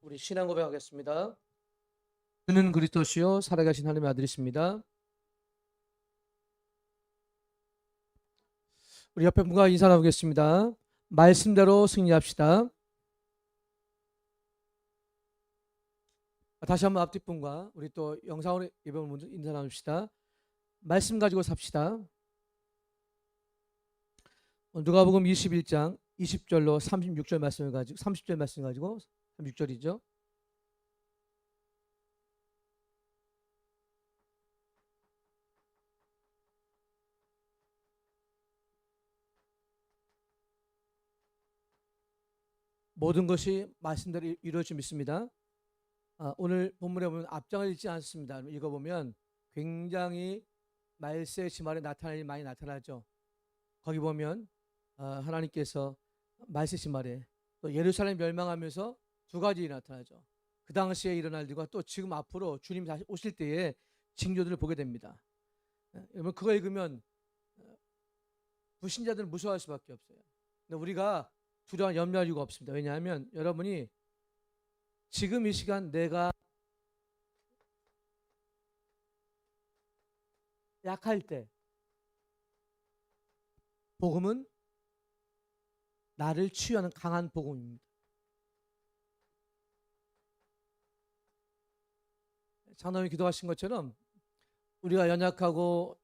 우리 신앙 고백하겠습니다. 주는 그리스도시요 살아계신 하나님의 아들이십니다. 우리 옆에 분과 인사 나누겠습니다. 말씀대로 승리합시다. 다시 한번 앞뒷 분과 우리 또 영상으로 예배하는 분들 인사 나눕시다. 말씀 가지고 삽시다. 누가복음 21장 20절로 36절 말씀을 가지고 30절 말씀 가지고 36절이죠. 모든 것이 말씀대로 이루어질 믿습니다. 오늘 본문에 보면 앞장을 읽지 않습니다. 읽어보면 굉장히 말세 시말에 나타날 일이 많이 나타나죠. 거기 보면 하나님께서 말세 시말에 또 예루살렘 멸망하면서 두 가지 일이 나타나죠. 그 당시에 일어날 일과 또 지금 앞으로 주님이 다시 오실 때의 징조들을 보게 됩니다. 여러분 그거 읽으면 불신자들은 무서워할 수밖에 없어요. 근데 우리가 두려워 염려할 이유가 없습니다. 왜냐하면 여러분이 지금 이 시간 내가 약할 때 복음은 나를 치유하는 강한 복음입니다. 장로님이 기도하신 것처럼 우리가 연약하고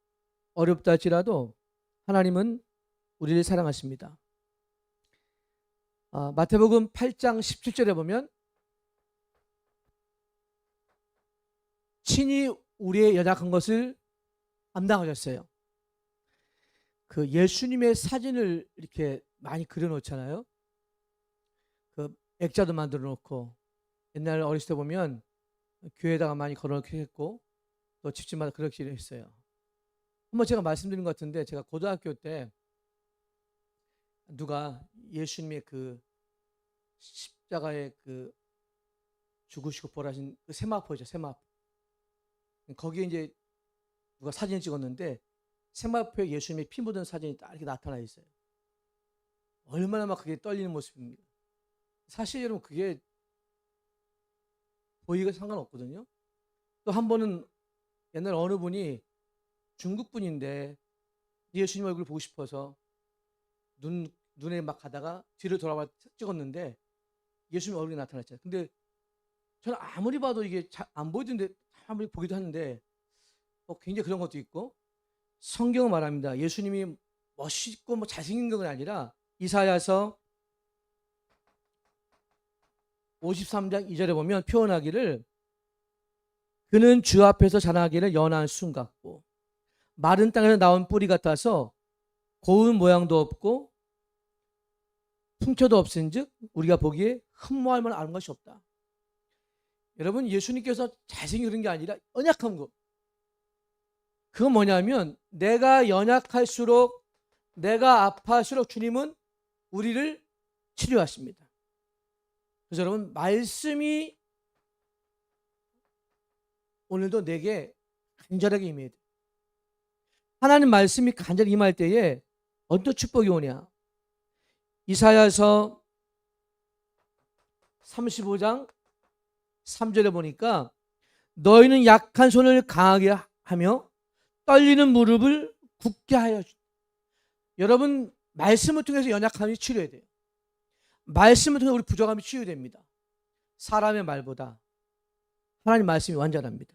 어렵다 할지라도 하나님은 우리를 사랑하십니다. 마태복음 8장 17절에 보면 친히 우리의 연약한 것을 감당하셨어요. 그 예수님의 사진을 이렇게 많이 그려놓잖아요. 그 액자도 만들어 놓고 옛날 어렸을 때 보면 교회에다가 많이 걸어놓게 했고 또 집집마다 그렇게 했어요. 한번 제가 말씀드린 것 같은데 제가 고등학교 때 누가 예수님의 그 십자가에 그 죽으시고 부활하신 그 세마포죠, 세마포. 거기에 이제 누가 사진을 찍었는데 세마포에 예수님의 피 묻은 사진이 딱 이렇게 나타나 있어요. 얼마나 막 그게 떨리는 모습입니다. 사실 여러분 그게 보이가 상관없거든요. 또 한 번은 옛날 어느 분이 중국 분인데 예수님 얼굴 보고 싶어서 눈에 막 가다가 뒤를 돌아봐 찍었는데 예수님 얼굴이 나타났잖아요. 근데 저는 아무리 봐도 이게 잘 안 보이던데 아무리 보기도 하는데 굉장히 그런 것도 있고 성경은 말합니다. 예수님이 멋있고 뭐 잘생긴 건 아니라 이사야서 53장 2절에 보면 표현하기를 그는 주 앞에서 자라기를 연한 순 같고 마른 땅에서 나온 뿌리 같아서 고운 모양도 없고 풍초도 없은즉 우리가 보기에 흠모할 만한 아는 것이 없다. 여러분 예수님께서 잘생긴 그런 게 아니라 연약한 거. 그건 뭐냐면 내가 연약할수록 내가 아파할수록 주님은 우리를 치료하십니다. 그래서 여러분 말씀이 오늘도 내게 간절하게 임해야 돼. 하나님 말씀이 간절히 임할 때에 어떤 축복이 오냐. 이사야서 35장 3절에 보니까 너희는 약한 손을 강하게 하며 떨리는 무릎을 굳게 하여 주. 여러분 말씀을 통해서 연약함이 치료해야 돼요. 말씀을 통해 우리 부족함이 치유됩니다. 사람의 말보다 하나님 말씀이 완전합니다.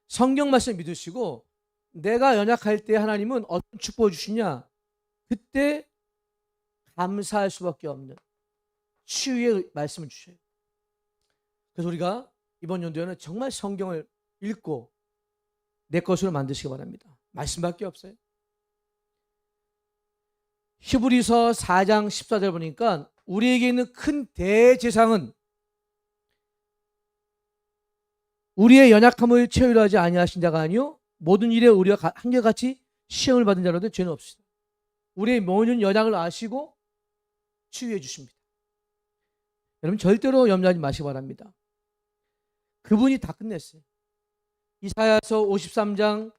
성경 말씀 믿으시고 내가 연약할 때 하나님은 어떤 축복을 주시냐. 그때 감사할 수밖에 없는 치유의 말씀을 주셔요. 그래서 우리가 이번 연도에는 정말 성경을 읽고 내 것으로 만드시기 바랍니다. 말씀밖에 없어요. 히브리서 4장 14절 보니까 우리에게 있는 큰 대제사장은 우리의 연약함을 채우려 하지 아니하신 자가 아니요 모든 일에 우리가 한결같이 시험을 받은 자라도 죄는 없으시다. 우리의 모든 연약을 아시고 치유해 주십니다. 여러분 절대로 염려하지 마시기 바랍니다. 그분이 다 끝냈어요. 이사야서 53장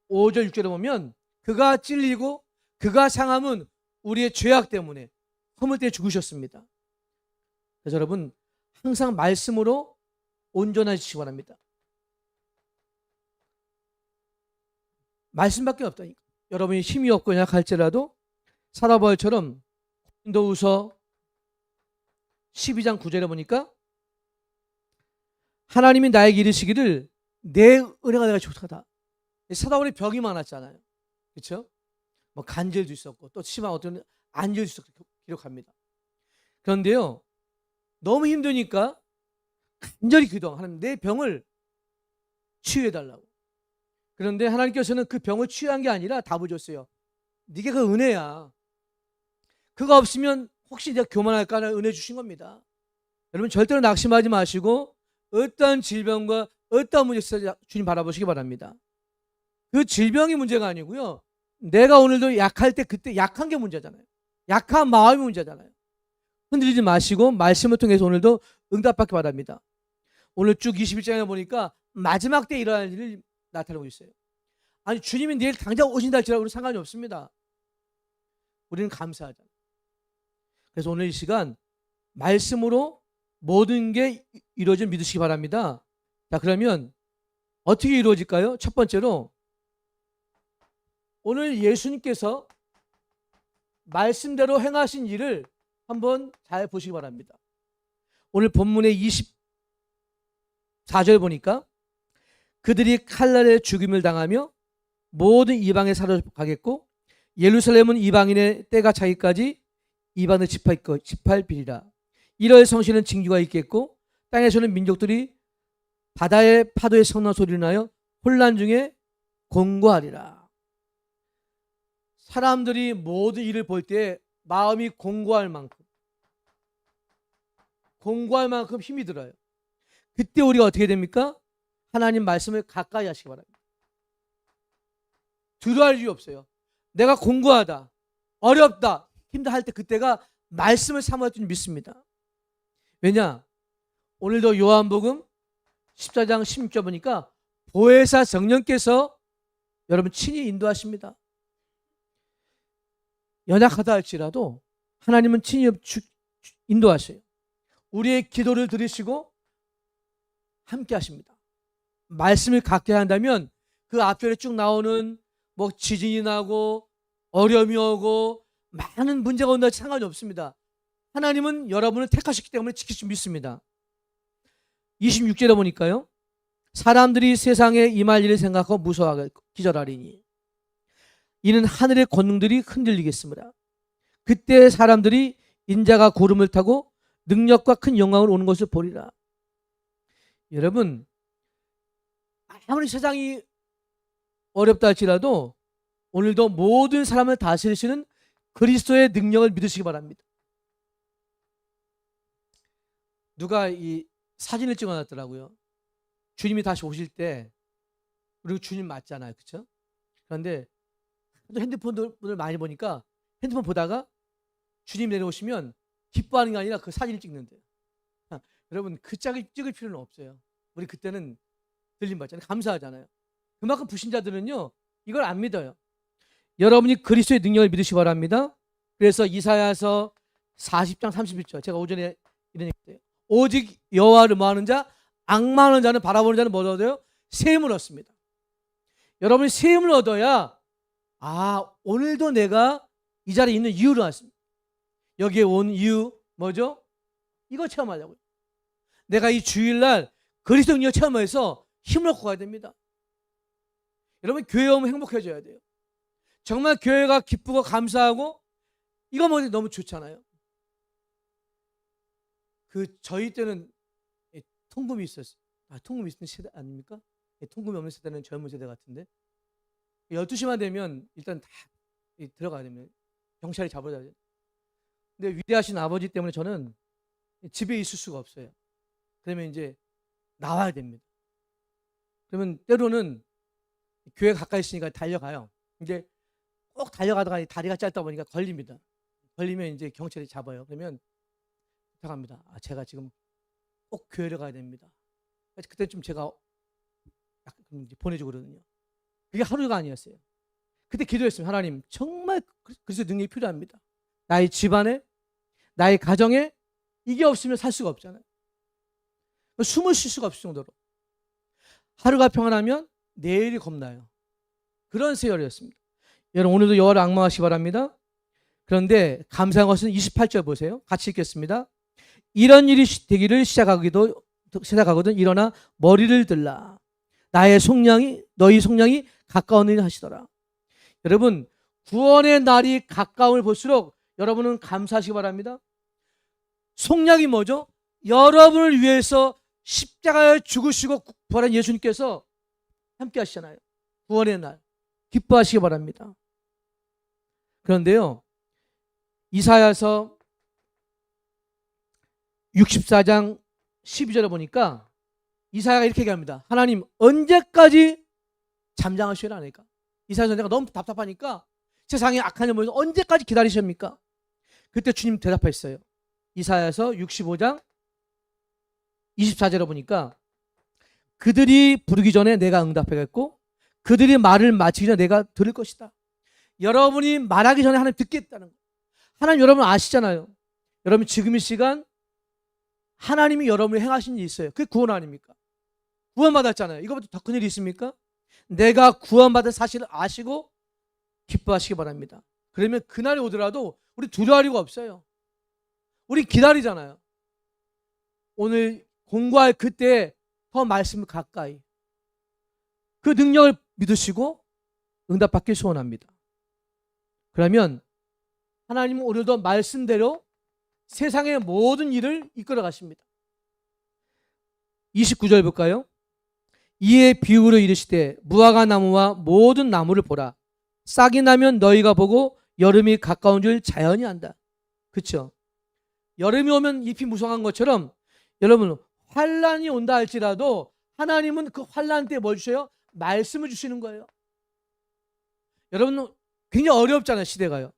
5절 6절에 보면 그가 찔리고 그가 상함은 우리의 죄악 때문에 허물 때 죽으셨습니다. 그래서 여러분 항상 말씀으로 온전하시기 바랍니다. 말씀밖에 없다니까. 여러분이 힘이 없고 약할지라도 사라바엘처럼 고린도후서 12장 9절에 보니까 하나님이 나에게 이르시기를 내 은혜가 내가 족하다. 사다원이 벽이 많았잖아요. 그렇죠? 뭐 간절도 있었고 또 심한 어떤 안절도 있었고 기록합니다. 그런데요, 너무 힘드니까 간절히 기도하고 하나님 내 병을 치유해달라고. 그런데 하나님께서는 그 병을 치유한 게 아니라 답을 줬어요. 네게 그 은혜야. 그거 없으면 혹시 내가 교만할까 하는 은혜 주신 겁니다. 여러분 절대로 낙심하지 마시고 어떠한 질병과 어떠한 문제 있어도 주님 바라보시기 바랍니다. 그 질병이 문제가 아니고요. 내가 오늘도 약할 때 그때 약한 게 문제잖아요. 약한 마음이 문제잖아요. 흔들리지 마시고 말씀을 통해서 오늘도 응답받기 바랍니다. 오늘 쭉 21장에 보니까 마지막 때 일어날 일을 나타내고 있어요. 아니 주님이 내일 당장 오신다 할지라도 우리는 상관이 없습니다. 우리는 감사하잖아요. 그래서 오늘 이 시간 말씀으로 모든 게 이루어질 믿으시기 바랍니다. 자, 그러면 어떻게 이루어질까요? 첫 번째로 오늘 예수님께서 말씀대로 행하신 일을 한번 잘 보시기 바랍니다. 오늘 본문의 24절 보니까 그들이 칼날에 죽임을 당하며 모든 이방에 사로잡혀가겠고 예루살렘은 이방인의 때가 차기까지 이방을 집할비리라. 이러한 성실은 징조가 있겠고 땅에서는 민족들이 바다의 파도의 성난 소리를 나여 혼란 중에 공고하리라. 사람들이 모든 일을 볼 때 마음이 공고할 만큼 힘이 들어요. 그때 우리가 어떻게 됩니까? 하나님 말씀을 가까이 하시기 바랍니다. 두려워할 이유 없어요. 내가 공고하다, 어렵다, 힘들다 할 때 그때가 말씀을 삼을 줄 믿습니다. 왜냐? 오늘도 요한복음 14장 16절 보니까 보혜사 성령께서 여러분 친히 인도하십니다. 연약하다 할지라도 하나님은 친히 인도하셔요. 우리의 기도를 들으시고 함께 하십니다. 말씀을 갖게 한다면 그 앞절에 쭉 나오는 뭐 지진이 나고 어려움이 오고 많은 문제가 온다 해도 상관이 없습니다. 하나님은 여러분을 택하셨기 때문에 지킬 수 믿습니다. 26절에 보니까요. 사람들이 세상에 임할 일을 생각하고 무서워하고 기절하리니 이는 하늘의 권능들이 흔들리겠습니다. 그때 사람들이 인자가 구름을 타고 능력과 큰 영광을 오는 것을 보리라. 여러분 아무리 세상이 어렵다 할지라도 오늘도 모든 사람을 다스리시는 그리스도의 능력을 믿으시기 바랍니다. 누가 이 사진을 찍어놨더라고요. 주님이 다시 오실 때 우리 주님 맞잖아요, 그렇죠? 그런데 핸드폰을 많이 보니까 핸드폰 보다가 주님 내려오시면 기뻐하는 게 아니라 그 사진을 찍는데요. 여러분 그 짝을 찍을 필요는 없어요. 우리 그때는 들림 받잖아요. 감사하잖아요. 그만큼 불신자들은요 이걸 안 믿어요. 여러분이 그리스도의 능력을 믿으시기 바랍니다. 그래서 이사야서 40장 31절 제가 오전에 이런 얘기했어요. 오직 여호와를 뭐하는 자? 악망하는 자는 바라보는 자는 뭘 얻어요? 세움을 얻습니다. 여러분이 세움을 얻어야 오늘도 내가 이 자리에 있는 이유를 알았습니다. 여기에 온 이유 뭐죠? 이거 체험하려고요. 내가 이 주일날 그리스도 능력 체험해서 힘을 얻고 가야 됩니다. 여러분 교회 오면 행복해져야 돼요. 정말 교회가 기쁘고 감사하고 이거 뭐 너무 좋잖아요. 저희 때는 통금이 있었어요. 통금이 있는 세대 아닙니까? 통금이 없는 세대는 젊은 세대 같은데 12시만 되면 일단 다 들어가야 됩니다. 경찰이 잡아야 돼요. 근데 위대하신 아버지 때문에 저는 집에 있을 수가 없어요. 그러면 이제 나와야 됩니다. 그러면 때로는 교회 가까이 있으니까 달려가요. 이제 꼭 달려가다가 다리가 짧다 보니까 걸립니다. 걸리면 이제 경찰이 잡아요. 그러면 부탁합니다. 제가 지금 꼭 교회를 가야 됩니다. 그때 좀 제가 보내주고 그러거든요. 그게 하루가 아니었어요. 그때 기도했어요. 하나님 정말 그리스도의 능력이 필요합니다. 나의 집안에 나의 가정에 이게 없으면 살 수가 없잖아요. 숨을 쉴 수가 없을 정도로. 하루가 평안하면 내일이 겁나요. 그런 세월이었습니다. 여러분 오늘도 여호와를 앙망하시기 바랍니다. 그런데 감사한 것은 28절 보세요. 같이 읽겠습니다. 이런 일이 되기를 시작하거든 일어나 머리를 들라. 너희 속량이 가까우니 하시더라. 여러분 구원의 날이 가까움을 볼수록 여러분은 감사하시기 바랍니다. 속량이 뭐죠? 여러분을 위해서 십자가에 죽으시고 부활한 예수님께서 함께 하시잖아요. 구원의 날 기뻐하시기 바랍니다. 그런데요 이사야서 64장 12절에 보니까 이사야가 이렇게 얘기합니다. 하나님 언제까지 잠잠하시려 하니까. 이사야 선생가 너무 답답하니까 세상에 악한 일 보여서 언제까지 기다리십니까? 그때 주님 대답했어요. 이사야서 65장 24절에 보니까 그들이 부르기 전에 내가 응답하겠고 그들이 말을 마치기 전에 내가 들을 것이다. 여러분이 말하기 전에 하나님 듣겠다는 거예요. 하나님 여러분 아시잖아요. 여러분 지금 이 시간 하나님이 여러분이 행하신 일이 있어요. 그게 구원 아닙니까? 구원받았잖아요. 이거보다 더 큰 일이 있습니까? 내가 구원받은 사실을 아시고 기뻐하시기 바랍니다. 그러면 그날이 오더라도 우리 두려워할 이유가 없어요. 우리 기다리잖아요. 오늘 공부할 그때 더 말씀을 가까이 그 능력을 믿으시고 응답받길 소원합니다. 그러면 하나님은 오늘도 말씀대로 세상의 모든 일을 이끌어 가십니다. 29절 볼까요? 이에 비유로 이르시되 무화과 나무와 모든 나무를 보라. 싹이 나면 너희가 보고 여름이 가까운 줄 자연이 안다. 그렇죠? 여름이 오면 잎이 무성한 것처럼 여러분 환란이 온다 할지라도 하나님은 그 환란 때 뭘 주셔요? 말씀을 주시는 거예요. 여러분 굉장히 어렵잖아요. 시대가요.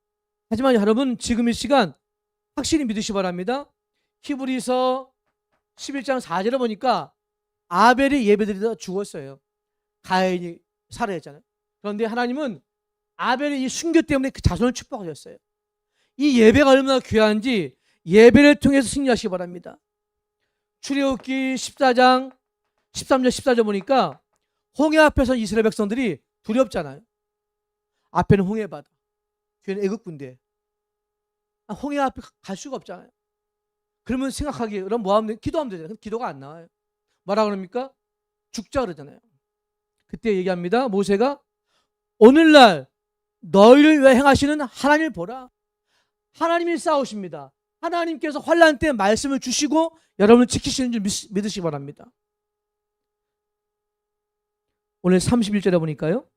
하지만 여러분 지금 이 시간 확실히 믿으시기 바랍니다. 히브리서 11장 4절에 보니까 아벨이 예배드리다 죽었어요. 가인이 살해했잖아요. 그런데 하나님은 아벨의 이 순교 때문에 그 자손을 축복하셨어요. 이 예배가 얼마나 귀한지 예배를 통해서 승리하시기 바랍니다. 출애굽기 14장 13절 14절 보니까 홍해 앞에서 이스라엘 백성들이 두렵잖아요. 앞에는 홍해바다, 뒤에는 애국군대. 홍해 앞에 갈 수가 없잖아요. 그러면 생각하기에 그럼 뭐 하면 기도하면 되잖아요. 기도가 안 나와요. 뭐라 그럽니까? 죽자 그러잖아요. 그때 얘기합니다. 모세가 오늘날 너희를 위해 행하시는 하나님을 보라. 하나님이 싸우십니다. 하나님께서 환난 때 말씀을 주시고 여러분을 지키시는 줄 믿으시기 바랍니다. 오늘 31절에 보니까요.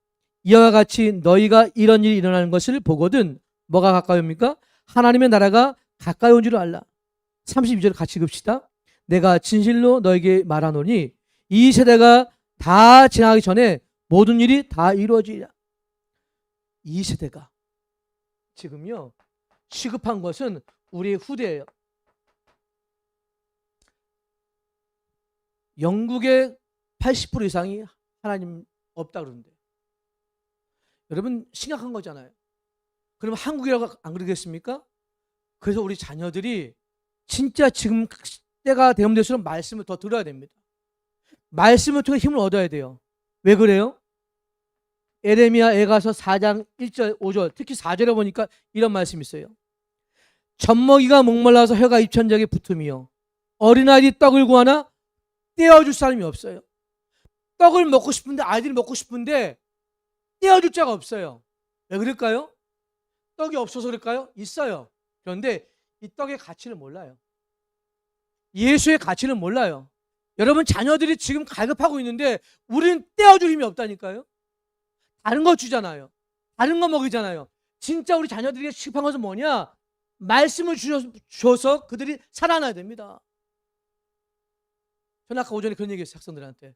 이와 같이 너희가 이런 일이 일어나는 것을 보거든 뭐가 가까이 옵니까? 하나님의 나라가 가까이 온 줄 알라. 32절 같이 읽읍시다. 내가 진실로 너에게 말하노니 이 세대가 다 지나가기 전에 모든 일이 다 이루어지리라. 이 세대가 지금요 시급한 것은 우리의 후대예요. 영국의 80% 이상이 하나님 없다 그러는데 여러분 심각한 거잖아요. 그럼 한국이라고 안 그러겠습니까? 그래서 우리 자녀들이 진짜 지금 때가 되면 될수록 말씀을 더 들어야 됩니다. 말씀을 통해 힘을 얻어야 돼요. 왜 그래요? 에레미야 에가서 4장 1절 5절 특히 4절에 보니까 이런 말씀이 있어요. 젖먹이가 목말라서 혀가 입천장에 붙음이요 어린아이들이 떡을 구하나 떼어줄 사람이 없어요. 떡을 먹고 싶은데 아이들이 먹고 싶은데 떼어줄 자가 없어요. 왜 그럴까요? 떡이 없어서 그럴까요? 있어요. 그런데 이 떡의 가치를 몰라요. 예수의 가치는 몰라요. 여러분 자녀들이 지금 갈급하고 있는데 우리는 떼어줄 힘이 없다니까요. 다른 거 주잖아요. 다른 거 먹이잖아요. 진짜 우리 자녀들에게 시급한 것은 뭐냐? 말씀을 주셔서 그들이 살아나야 됩니다. 저는 아까 오전에 그런 얘기했어요. 학생들한테.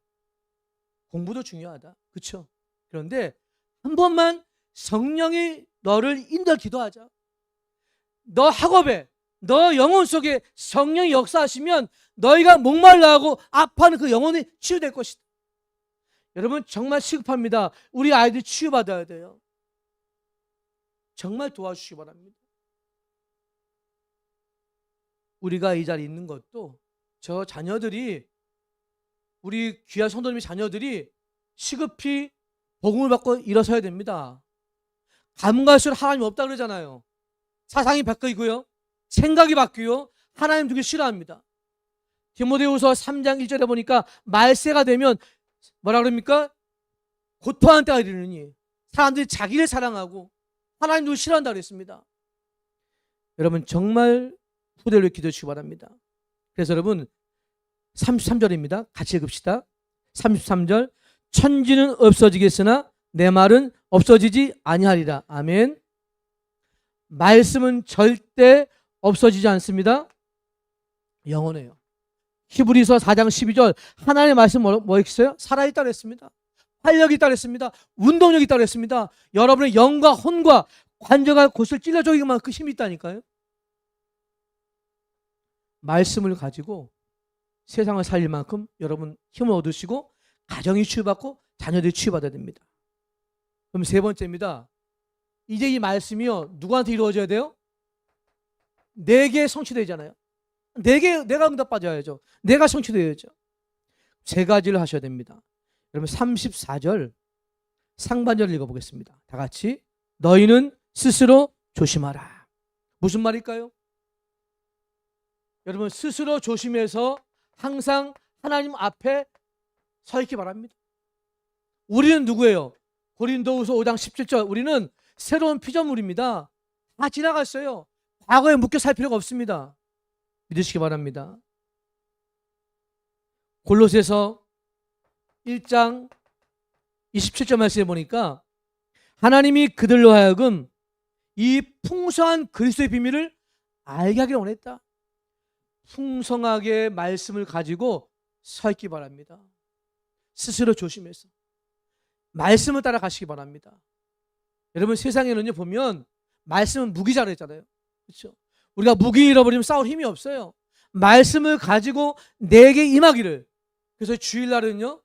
공부도 중요하다. 그렇죠? 그런데 한 번만 성령이 너를 인도할 기도하자. 너 학업에 너 영혼 속에 성령이 역사하시면 너희가 목말라하고 아파하는 그 영혼이 치유될 것이다. 여러분 정말 시급합니다. 우리 아이들 치유받아야 돼요. 정말 도와주시기 바랍니다. 우리가 이 자리에 있는 것도 저 자녀들이 우리 귀한 성도님의 자녀들이 시급히 복음을 받고 일어서야 됩니다. 가면 갈수록 하나님 없다 그러잖아요. 사상이 바뀌고요. 생각이 바뀌고 하나님 두기 싫어합니다. 디모데후서 3장 1절에 보니까 말세가 되면 뭐라 그럽니까? 고통하는 때가 이르느니 사람들이 자기를 사랑하고 하나님 두기 싫어한다 그랬습니다. 여러분 정말 후대를 기도해 주시기 바랍니다. 그래서 여러분 33절입니다. 같이 읽읍시다. 33절 천지는 없어지겠으나 내 말은 없어지지 아니하리라. 아멘. 말씀은 절대 없어지지 않습니다. 영원해요. 히브리서 4장 12절 하나님의 말씀 뭐 있어요? 살아있다 그랬습니다. 활력이 있다 그랬습니다. 운동력이 있다 그랬습니다. 여러분의 영과 혼과 관절과 곳을 찔러줘기만 그 힘이 있다니까요. 말씀을 가지고 세상을 살릴 만큼 여러분 힘을 얻으시고 가정이 치유받고 자녀들이 치유받아야 됩니다. 그럼 세 번째입니다. 이제 이 말씀이요 누구한테 이루어져야 돼요? 내게 성취되잖아요. 내가 응답받아야죠. 내가 성취되어야죠. 세 가지를 하셔야 됩니다. 여러분 34절 상반절을 읽어보겠습니다. 다 같이 너희는 스스로 조심하라. 무슨 말일까요? 여러분 스스로 조심해서 항상 하나님 앞에 서 있기 바랍니다. 우리는 누구예요? 고린도후서 5장 17절 우리는 새로운 피조물입니다. 다 지나갔어요. 과거에 묶여 살 필요가 없습니다. 믿으시기 바랍니다. 골로새서 1장 27절 말씀에 보니까 하나님이 그들로 하여금 이 풍성한 그리스도의 비밀을 알게 하기를 원했다. 풍성하게 말씀을 가지고 서 있기 바랍니다. 스스로 조심해서 말씀을 따라 가시기 바랍니다. 여러분 세상에는요 보면 말씀은 무기자로 했잖아요. 그렇죠? 우리가 무기 잃어버리면 싸울 힘이 없어요. 말씀을 가지고 내게 임하기를. 그래서 주일날은요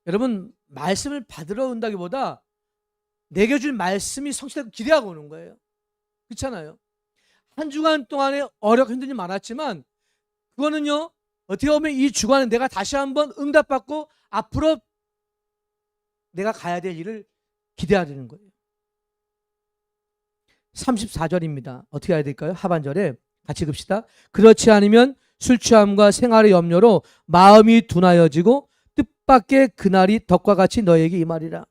여러분 말씀을 받으러 온다기보다 내게 준 말씀이 성취되고 기대하고 오는 거예요. 그렇잖아요. 한 주간 동안에 어렵고 힘든 일이 많았지만 그거는요 어떻게 보면 이 주간에 내가 다시 한번 응답받고 앞으로 내가 가야 될 일을 기대하는 거예요. 34절입니다. 어떻게 해야 될까요? 하반절에 같이 읽읍시다. 그렇지 않으면 술 취함과 생활의 염려로 마음이 둔하여지고 뜻밖의 그날이 덕과 같이 너에게 임하리라.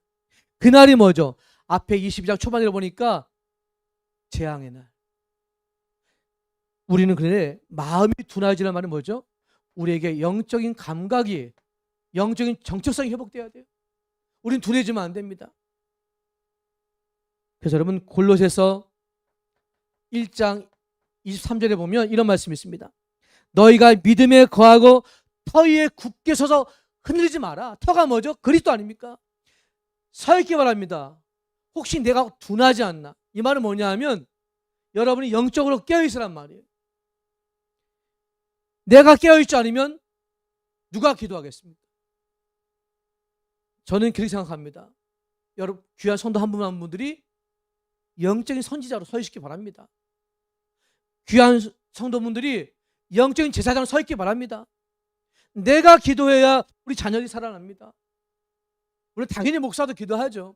그날이 뭐죠? 앞에 22장 초반에 보니까 재앙의 날. 우리는 그런데 마음이 둔하여지는 말은 뭐죠? 우리에게 영적인 감각이 영적인 정체성이 회복돼야 돼요. 우린 둔해지면 안 됩니다. 그래서 여러분 골로새서 1장 23절에 보면 이런 말씀이 있습니다. 너희가 믿음에 거하고 터 위에 굳게 서서 흔들리지 마라. 터가 뭐죠? 그리스도 아닙니까? 서 있기 바랍니다. 혹시 내가 둔하지 않나? 이 말은 뭐냐 하면 여러분이 영적으로 깨어있으란 말이에요. 내가 깨어있지 않으면 누가 기도하겠습니까? 저는 그렇게 생각합니다. 여러분 귀한 성도 한 분 한 분들이 영적인 선지자로 서 있기 바랍니다. 귀한 성도분들이 영적인 제사장으로 서 있기 바랍니다. 내가 기도해야 우리 자녀들이 살아납니다. 물론 당연히 목사도 기도하죠.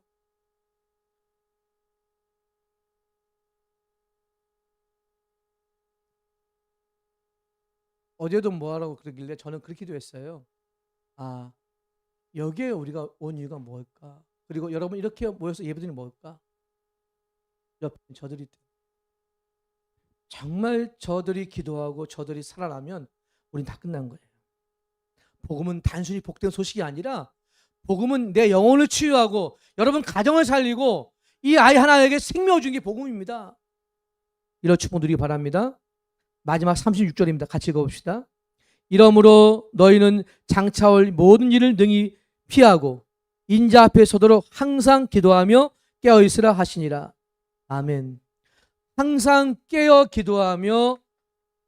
어제도 뭐하라고 그러길래 저는 그렇게 기도했어요. 아, 여기에 우리가 온 이유가 뭘까? 그리고 여러분 이렇게 모여서 예배드리는 뭘까? 옆에 저들이 정말 저들이 기도하고 저들이 살아나면 우린 다 끝난 거예요. 복음은 단순히 복된 소식이 아니라 복음은 내 영혼을 치유하고 여러분 가정을 살리고 이 아이 하나에게 생명을 준 게 복음입니다. 이런 축복 누리기 바랍니다. 마지막 36절입니다. 같이 읽어봅시다. 이러므로 너희는 장차올 모든 일을 능히 피하고 인자 앞에 서도록 항상 기도하며 깨어있으라 하시니라. 아멘. 항상 깨어 기도하며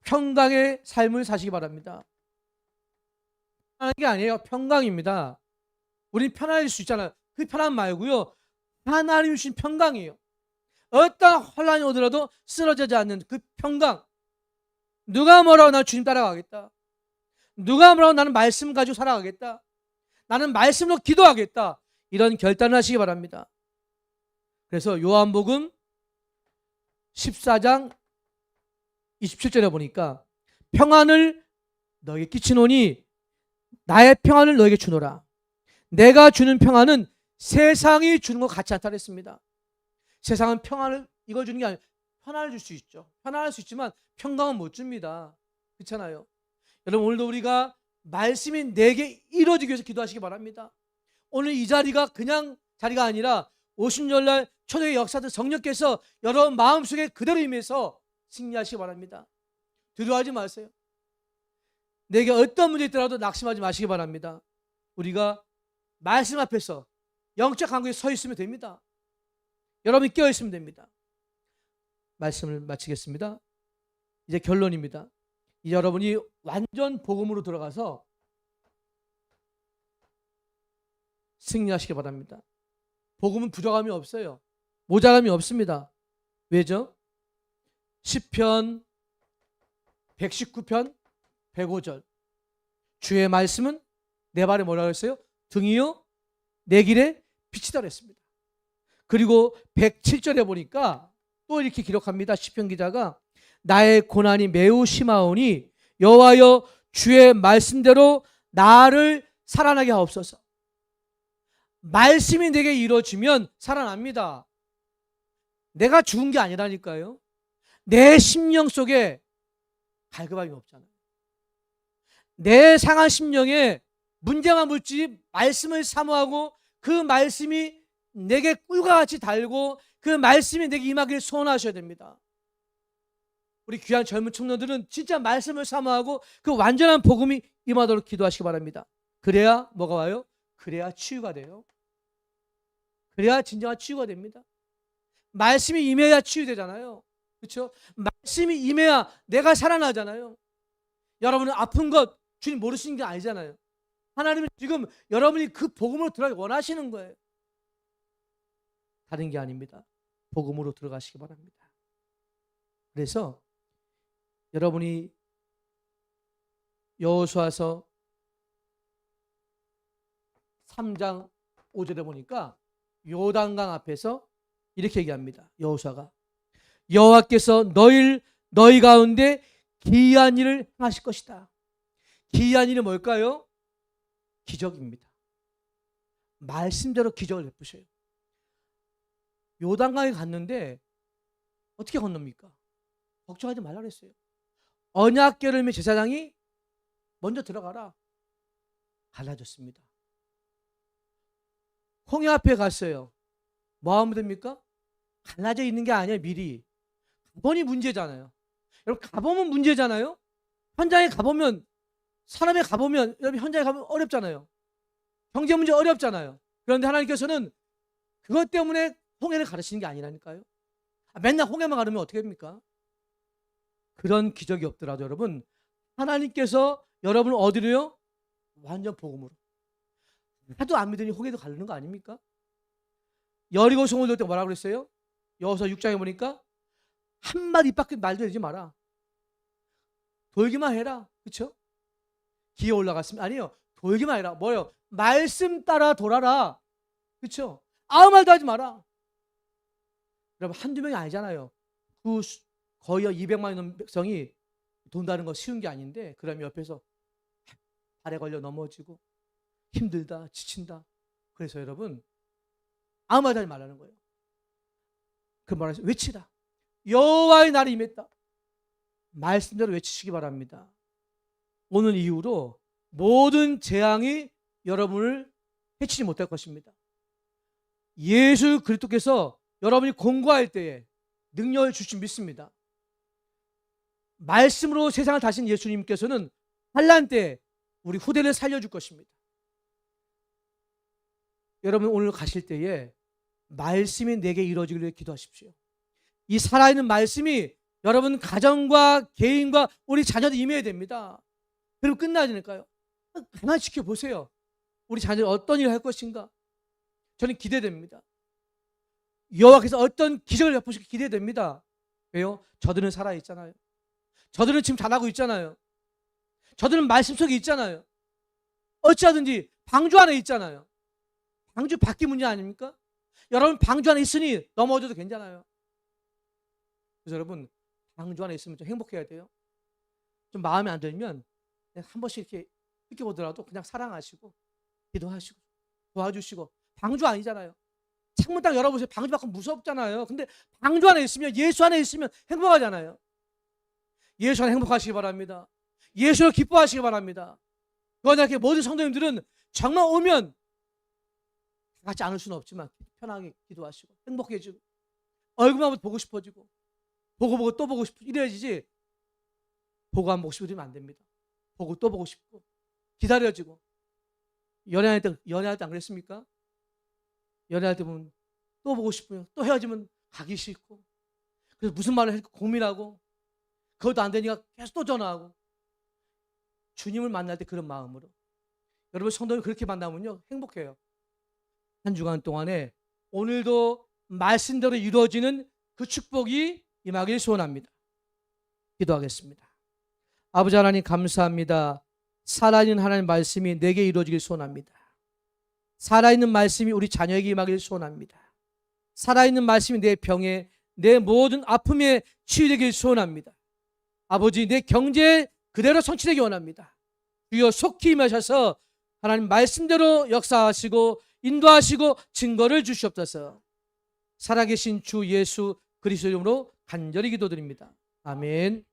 평강의 삶을 사시기 바랍니다. 편한 게 아니에요. 평강입니다. 우린 편할 수 있잖아요. 그 편함 말고요. 하나님 주신 평강이에요. 어떤 혼란이 오더라도 쓰러지지 않는 그 평강. 누가 뭐라고 나 주님 따라가겠다. 누가 뭐라고 나는 말씀 가지고 살아가겠다. 나는 말씀으로 기도하겠다. 이런 결단을 하시기 바랍니다. 그래서 요한복음 14장 27절에 보니까 평안을 너에게 끼치노니 나의 평안을 너에게 주노라. 내가 주는 평안은 세상이 주는 것 같지 않다 그랬습니다. 세상은 평안을 이거 주는 게 아니라 편안을 줄 수 있죠. 편안할 수 있지만 평강은 못 줍니다. 그렇잖아요. 여러분, 오늘도 우리가 말씀이 내게 이루어지기 위해서 기도하시기 바랍니다. 오늘 이 자리가 그냥 자리가 아니라 오순절날 초대의 역사들 성령께서 여러분 마음속에 그대로 임해서 승리하시기 바랍니다. 두려워하지 마세요. 내게 어떤 문제 있더라도 낙심하지 마시기 바랍니다. 우리가 말씀 앞에서 영적 강구에 서 있으면 됩니다. 여러분이 깨어 있으면 됩니다. 말씀을 마치겠습니다. 이제 결론입니다. 이제 여러분이 완전 복음으로 들어가서 승리하시기 바랍니다. 복음은 부족함이 없어요. 모자람이 없습니다. 왜죠? 시편 119편 105절 주의 말씀은 내 발에 뭐라고 했어요? 등이요 내 길에 빛이다 그랬습니다. 그리고 107절에 보니까 또 이렇게 기록합니다. 시편 기자가 나의 고난이 매우 심하오니 여호와여 주의 말씀대로 나를 살아나게 하옵소서. 말씀이 내게 이루어지면 살아납니다. 내가 죽은 게 아니라니까요. 내 심령 속에 갈급함이 없잖아요. 내 상한 심령에 문제만 묻지 말씀을 사모하고 그 말씀이 내게 꿀과 같이 달고 그 말씀이 내게 임하기를 소원하셔야 됩니다. 우리 귀한 젊은 청년들은 진짜 말씀을 사모하고 그 완전한 복음이 임하도록 기도하시기 바랍니다. 그래야 뭐가 와요? 그래야 치유가 돼요. 그래야 진정한 치유가 됩니다. 말씀이 임해야 치유되잖아요. 그렇죠? 말씀이 임해야 내가 살아나잖아요. 여러분은 아픈 것 주님 모르시는 게 아니잖아요. 하나님은 지금 여러분이 그 복음으로 들어가기 원하시는 거예요. 다른 게 아닙니다. 복음으로 들어가시기 바랍니다. 그래서 여러분이 여호수아서 3장 5절에 보니까 요단강 앞에서 이렇게 얘기합니다. 여호수아가 여호와께서 너희 가운데 기이한 일을 행하실 것이다. 기이한 일은 뭘까요? 기적입니다. 말씀대로 기적을 베푸셔요. 요단강에 갔는데 어떻게 건넙니까? 걱정하지 말라 그랬어요. 언약 계름의 제사장이 먼저 들어가라. 갈라졌습니다. 홍해 앞에 갔어요. 뭐 하면 됩니까? 갈라져 있는 게 아니에요. 미리 가보니 문제잖아요. 여러분 가보면 문제잖아요. 현장에 가보면 사람에 가보면 여러분 현장에 가면 어렵잖아요. 경제 문제 어렵잖아요. 그런데 하나님께서는 그것 때문에 홍해를 가르치는 게 아니라니까요. 맨날 홍해만 가르면 어떻게 됩니까? 그런 기적이 없더라도 여러분 하나님께서 여러분을 어디로요? 완전 복음으로. 하도 안 믿으니 홍해도 가르는 거 아닙니까? 여리고 성을 돌 때 뭐라고 그랬어요? 여호수아 6장에 보니까 한마디 밖에 말도 되지 마라. 돌기만 해라. 그렇죠? 기에 올라갔으면 아니에요. 돌기만 해라. 뭐예요? 말씀 따라 돌아라. 그렇죠? 아무 말도 하지 마라. 여러분 한두 명이 아니잖아요. 그 거의 200만이 넘는 백성이 돈다는 거 쉬운 게 아닌데 그러면 옆에서 발에 걸려 넘어지고 힘들다 지친다. 그래서 여러분 아무 말도 하지 말라는 거예요. 그 말을 외치라. 여호와의 날이 임했다. 말씀대로 외치시기 바랍니다. 오늘 이후로 모든 재앙이 여러분을 해치지 못할 것입니다. 예수 그리스도께서 여러분이 공고할 때에 능력을 주신 믿습니다. 말씀으로 세상을 다신 예수님께서는 환난 때에 우리 후대를 살려줄 것입니다. 여러분 오늘 가실 때에 말씀이 내게 이루어지기를 위해 기도하십시오. 이 살아있는 말씀이 여러분 가정과 개인과 우리 자녀들 임해야 됩니다. 그리고 끝나야 되니까요. 가만히 지켜보세요. 우리 자녀들 어떤 일을 할 것인가? 저는 기대됩니다. 여호와께서 어떤 기적을 베푸시기 기대됩니다. 왜요? 저들은 살아있잖아요. 저들은 지금 잘하고 있잖아요. 저들은 말씀 속에 있잖아요. 어찌하든지 방주 안에 있잖아요. 방주 밖이 문제 아닙니까? 여러분 방주 안에 있으니 넘어져도 괜찮아요. 그래서 여러분 방주 안에 있으면 좀 행복해야 돼요. 좀 마음에 안 들면 한 번씩 이렇게 느껴보더라도 그냥 사랑하시고 기도하시고 도와주시고. 방주 아니잖아요. 창문 딱 열어보세요. 방주 밖은 무섭잖아요. 근데 방주 안에 있으면, 예수 안에 있으면 행복하잖아요. 예수 안에 행복하시기 바랍니다. 예수를 기뻐하시기 바랍니다. 그러나 모든 성도님들은 정말 오면 같이 않을 수는 없지만 편하게 기도하시고 행복해지고 얼굴만 보고 싶어지고 보고 또 보고 싶고 이래야지. 보고 안 보고 싶으면 안 됩니다. 보고 또 보고 싶고 기다려지고. 연애할 때 안 그랬습니까? 연애할 때 보면 또 보고 싶으면 또 헤어지면 가기 싫고, 그래서 무슨 말을 할까 고민하고, 그것도 안 되니까 계속 또 전화하고. 주님을 만날 때 그런 마음으로 여러분 성도를 그렇게 만나면요 행복해요. 한 주간 동안에 오늘도 말씀대로 이루어지는 그 축복이 임하길 소원합니다. 기도하겠습니다. 아버지 하나님 감사합니다. 살아있는 하나님 말씀이 내게 이루어지길 소원합니다. 살아있는 말씀이 우리 자녀에게 임하길 소원합니다. 살아있는 말씀이 내 병에, 내 모든 아픔에 치유되길 소원합니다. 아버지, 내 경제에 그대로 성취되기 원합니다. 주여 속히 임하셔서 하나님 말씀대로 역사하시고 인도하시고 증거를 주시옵소서. 살아계신 주 예수 그리스도 이름으로 간절히 기도드립니다. 아멘.